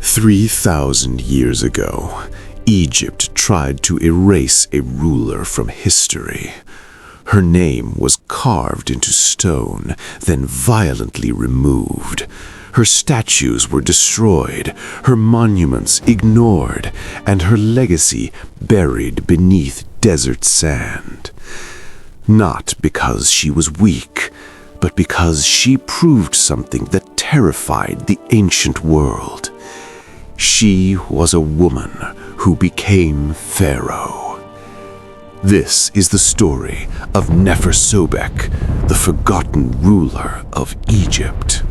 3,000 years ago, Egypt tried to erase a ruler from history. Her name was carved into stone, then violently removed. Her statues were destroyed, her monuments ignored, and her legacy buried beneath desert sand. Not because she was weak, but because she proved something that terrified the ancient world. She was a woman who became Pharaoh. This is the story of Neferusobek, the forgotten ruler of Egypt.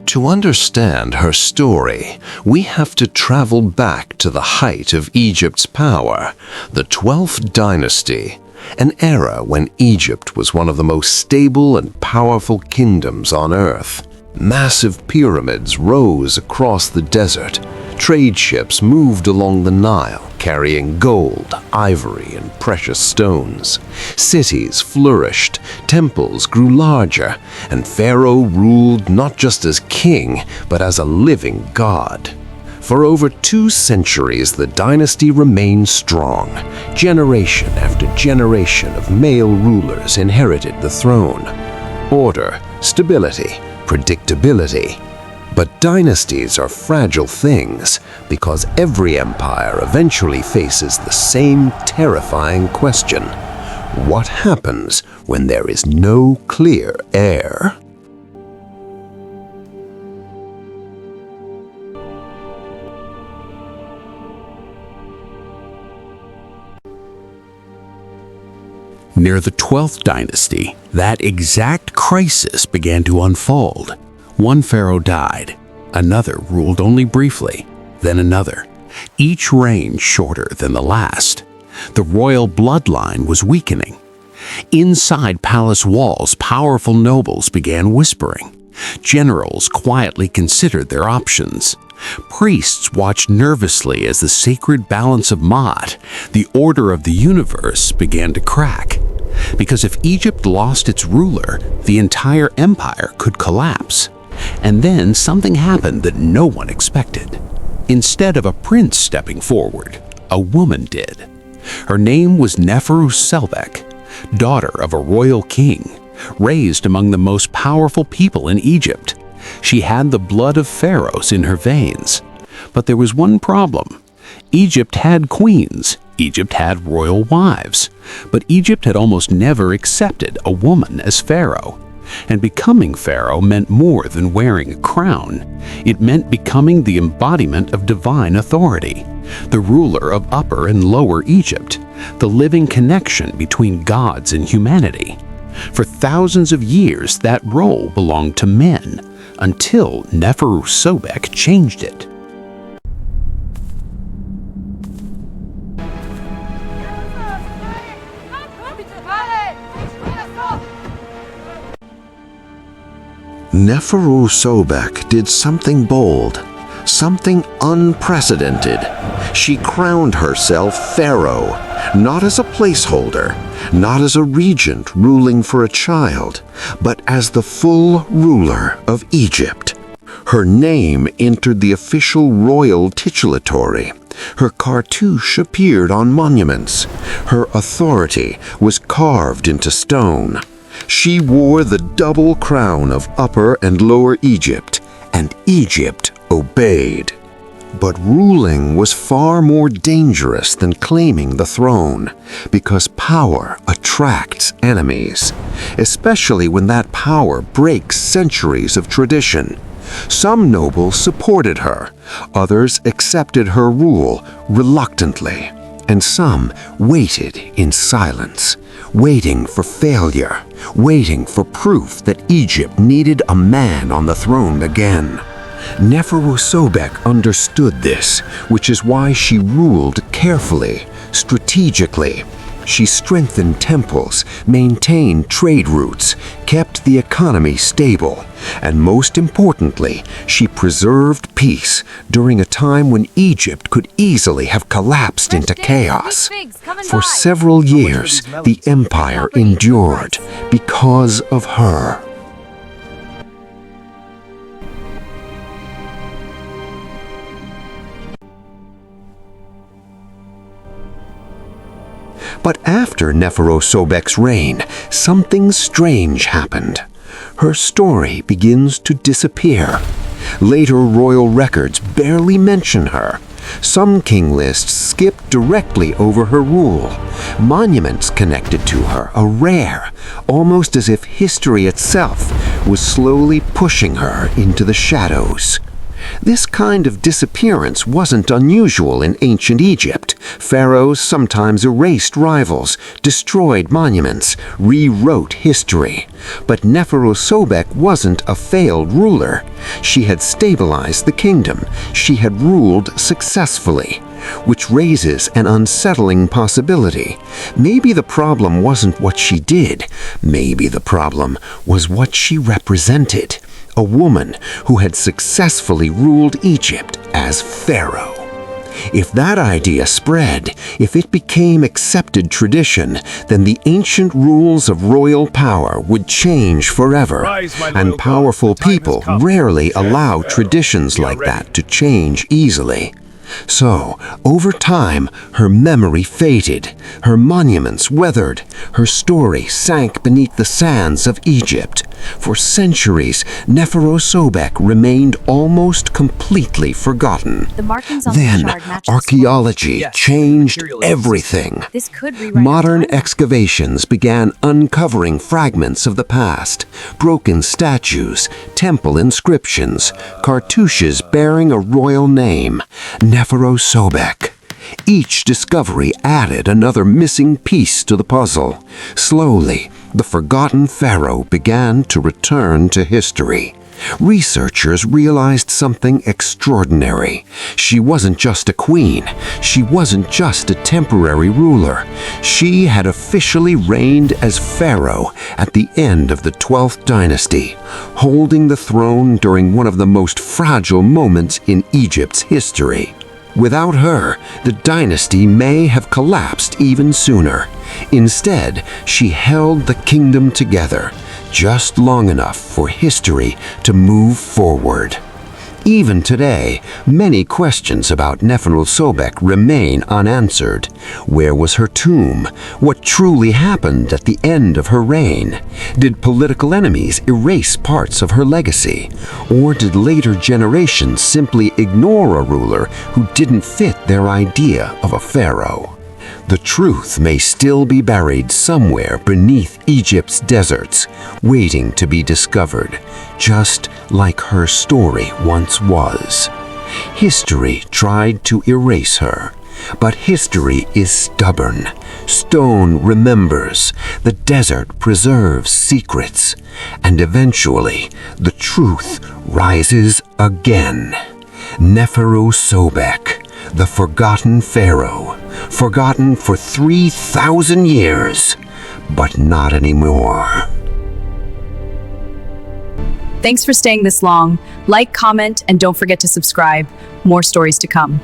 To understand her story, we have to travel back to the height of Egypt's power, the 12th Dynasty, an era when Egypt was one of the most stable and powerful kingdoms on earth. Massive pyramids rose across the desert. Trade ships moved along the Nile, carrying gold, ivory, and precious stones. Cities flourished, temples grew larger, and Pharaoh ruled not just as king, but as a living god. For over 2 centuries, the dynasty remained strong. Generation after generation of male rulers inherited the throne. Order, stability, predictability. But dynasties are fragile things because every empire eventually faces the same terrifying question. What happens when there is no clear heir? Near the 12th dynasty, that exact crisis began to unfold. One pharaoh died, another ruled only briefly, then another, each reign shorter than the last. The royal bloodline was weakening. Inside palace walls, powerful nobles began whispering. Generals quietly considered their options. Priests watched nervously as the sacred balance of Maat, the order of the universe, began to crack. Because if Egypt lost its ruler, the entire empire could collapse. And then something happened that no one expected. Instead of a prince stepping forward, a woman did. Her name was Neferusobek, daughter of a royal king, raised among the most powerful people in Egypt. She had the blood of pharaohs in her veins. But there was one problem. Egypt had queens. Egypt had royal wives. But Egypt had almost never accepted a woman as pharaoh. And becoming pharaoh meant more than wearing a crown. It meant becoming the embodiment of divine authority, the ruler of Upper and Lower Egypt, the living connection between gods and humanity. For thousands of years, that role belonged to men, until Neferusobek changed it. Neferusobek did something bold, something unprecedented. She crowned herself pharaoh, not as a placeholder, not as a regent ruling for a child, but as the full ruler of Egypt. Her name entered the official royal titulatory. Her cartouche appeared on monuments. Her authority was carved into stone. She wore the double crown of Upper and Lower Egypt, and Egypt obeyed. But ruling was far more dangerous than claiming the throne, because power attracts enemies, especially when that power breaks centuries of tradition. Some nobles supported her, others accepted her rule reluctantly, and some waited in silence, waiting for failure, waiting for proof that Egypt needed a man on the throne again. Neferusobek understood this, which is why she ruled carefully, strategically. She strengthened temples, maintained trade routes, kept the economy stable, and most importantly, she preserved peace during a time when Egypt could easily have collapsed into chaos. For several years, the empire endured because of her. But after Neferusobek's reign, something strange happened. Her story begins to disappear. Later royal records barely mention her. Some king lists skip directly over her rule. Monuments connected to her are rare, almost as if history itself was slowly pushing her into the shadows. This kind of disappearance wasn't unusual in ancient Egypt. Pharaohs sometimes erased rivals, destroyed monuments, rewrote history. But Neferusobek wasn't a failed ruler. She had stabilized the kingdom. She had ruled successfully, which raises an unsettling possibility. Maybe the problem wasn't what she did. Maybe the problem was what she represented. A woman who had successfully ruled Egypt as Pharaoh. If that idea spread, if it became accepted tradition, then the ancient rules of royal power would change forever. And powerful people rarely allow traditions like that to change easily. So, over time, her memory faded, her monuments weathered, her story sank beneath the sands of Egypt. For centuries, Neferusobek remained almost completely forgotten. Then, archaeology changed everything. Modern excavations began uncovering fragments of the past, broken statues, temple inscriptions, cartouches bearing a royal name, Neferusobek. Each discovery added another missing piece to the puzzle. Slowly, the forgotten pharaoh began to return to history. Researchers realized something extraordinary. She wasn't just a queen. She wasn't just a temporary ruler. She had officially reigned as pharaoh at the end of the 12th dynasty, holding the throne during one of the most fragile moments in Egypt's history. Without her, the dynasty may have collapsed even sooner. Instead, she held the kingdom together, just long enough for history to move forward. Even today, many questions about Neferusobek remain unanswered. Where was her tomb? What truly happened at the end of her reign? Did political enemies erase parts of her legacy? Or did later generations simply ignore a ruler who didn't fit their idea of a pharaoh? The truth may still be buried somewhere beneath Egypt's deserts, waiting to be discovered, just like her story once was. History tried to erase her, but history is stubborn. Stone remembers, the desert preserves secrets, and eventually the truth rises again. Neferusobek, the forgotten pharaoh, forgotten for 3,000 years, but not anymore. Thanks for staying this long. Like, comment, and don't forget to subscribe. More stories to come.